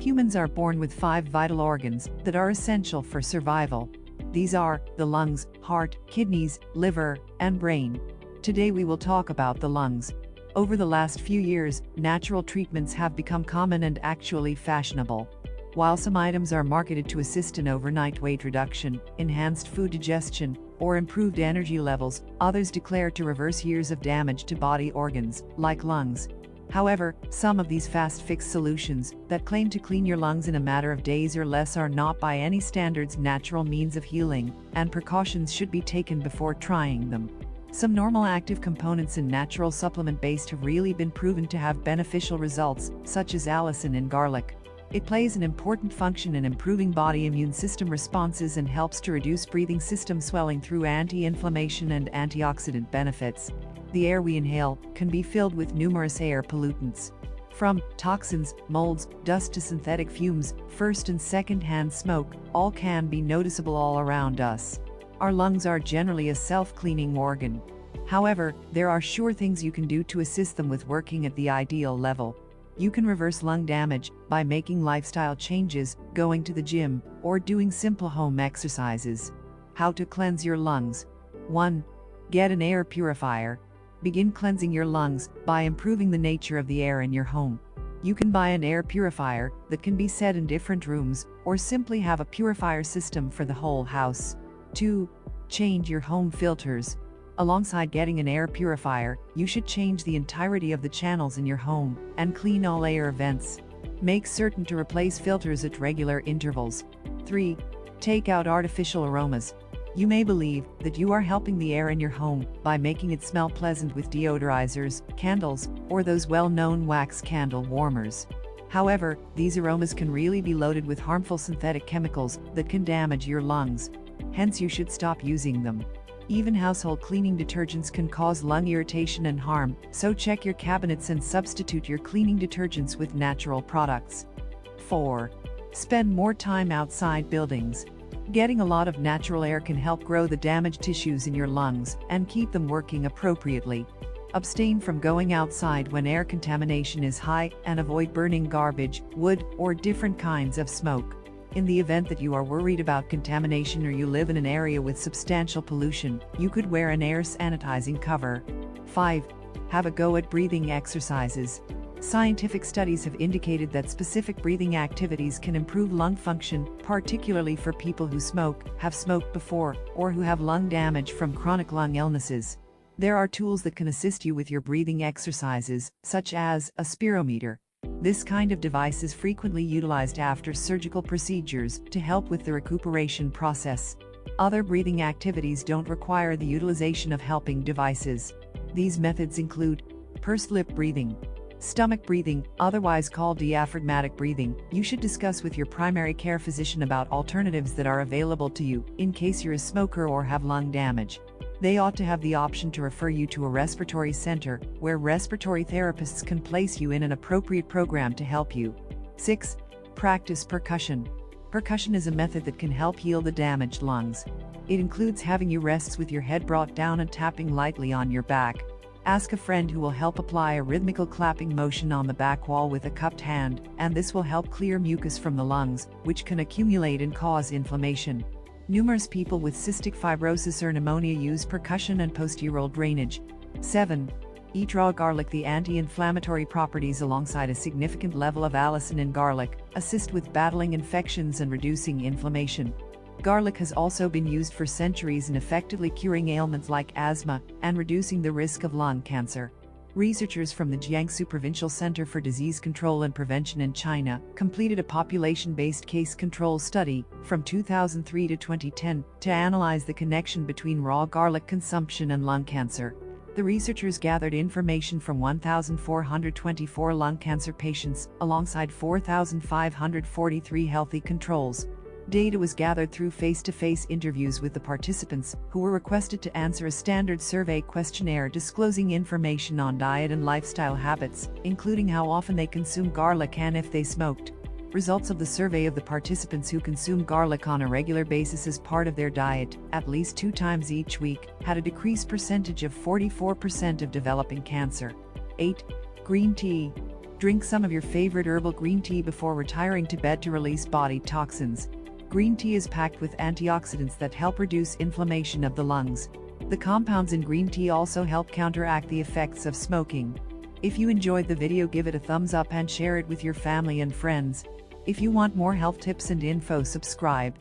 Humans are born with 5 vital organs that are essential for survival. These are the lungs, heart, kidneys, liver, and brain. Today we will talk about the lungs. Over the last few years, natural treatments have become common and actually fashionable. While some items are marketed to assist in overnight weight reduction, enhanced food digestion, or improved energy levels, others declare to reverse years of damage to body organs, like lungs. However, some of these fast-fix solutions that claim to clean your lungs in a matter of days or less are not by any standards natural means of healing, and precautions should be taken before trying them. Some normal active components in natural supplement-based have really been proven to have beneficial results, such as allicin in garlic. It plays an important function in improving body immune system responses and helps to reduce breathing system swelling through anti-inflammation and antioxidant benefits. The air we inhale can be filled with numerous air pollutants. From toxins, molds, dust to synthetic fumes, first and second-hand smoke, all can be noticeable all around us. Our lungs are generally a self-cleaning organ. However, there are sure things you can do to assist them with working at the ideal level. You can reverse lung damage by making lifestyle changes, going to the gym, or doing simple home exercises. How to cleanse your lungs. 1. Get an air purifier. Begin cleansing your lungs by improving the nature of the air in your home. You can buy an air purifier that can be set in different rooms, or simply have a purifier system for the whole house. 2. Change your home filters. Alongside getting an air purifier, you should change the entirety of the channels in your home and clean all air vents. Make certain to replace filters at regular intervals. 3. Take out artificial aromas. You may believe that you are helping the air in your home by making it smell pleasant with deodorizers, candles, or those well-known wax candle warmers. However, these aromas can really be loaded with harmful synthetic chemicals that can damage your lungs. Hence, you should stop using them. Even household cleaning detergents can cause lung irritation and harm, so check your cabinets and substitute your cleaning detergents with natural products. 4. Spend more time outside buildings. Getting a lot of natural air can help grow the damaged tissues in your lungs and keep them working appropriately. Abstain from going outside when air contamination is high and avoid burning garbage, wood, or different kinds of smoke. In the event that you are worried about contamination or you live in an area with substantial pollution, you could wear an air sanitizing cover. 5. Have a go at breathing exercises. Scientific studies have indicated that specific breathing activities can improve lung function, particularly for people who smoke, have smoked before, or who have lung damage from chronic lung illnesses. There are tools that can assist you with your breathing exercises, such as a spirometer. This kind of device is frequently utilized after surgical procedures to help with the recuperation process. Other breathing activities don't require the utilization of helping devices. These methods include pursed lip breathing, stomach breathing, otherwise called diaphragmatic breathing. You should discuss with your primary care physician about alternatives that are available to you in case you're a smoker or have lung damage. They ought to have the option to refer you to a respiratory center, where respiratory therapists can place you in an appropriate program to help you. 6. Practice percussion. Percussion is a method that can help heal the damaged lungs. It includes having you rest with your head brought down and tapping lightly on your back. Ask a friend who will help apply a rhythmical clapping motion on the back wall with a cupped hand, and this will help clear mucus from the lungs, which can accumulate and cause inflammation. Numerous people with cystic fibrosis or pneumonia use percussion and postural drainage. 7. Eat raw garlic. The anti-inflammatory properties alongside a significant level of allicin in garlic assist with battling infections and reducing inflammation. Garlic has also been used for centuries in effectively curing ailments like asthma and reducing the risk of lung cancer. Researchers from the Jiangsu Provincial Center for Disease Control and Prevention in China completed a population-based case control study from 2003 to 2010 to analyze the connection between raw garlic consumption and lung cancer. The researchers gathered information from 1,424 lung cancer patients alongside 4,543 healthy controls. Data was gathered through face-to-face interviews with the participants, who were requested to answer a standard survey questionnaire disclosing information on diet and lifestyle habits, including how often they consume garlic and if they smoked. Results of the survey of the participants who consume garlic on a regular basis as part of their diet, at least 2 times each week, had a decreased percentage of 44% of developing cancer. 8. Green tea. Drink some of your favorite herbal green tea before retiring to bed to release body toxins. Green tea is packed with antioxidants that help reduce inflammation of the lungs. The compounds in green tea also help counteract the effects of smoking. If you enjoyed the video, give it a thumbs up and share it with your family and friends. If you want more health tips and info, subscribe.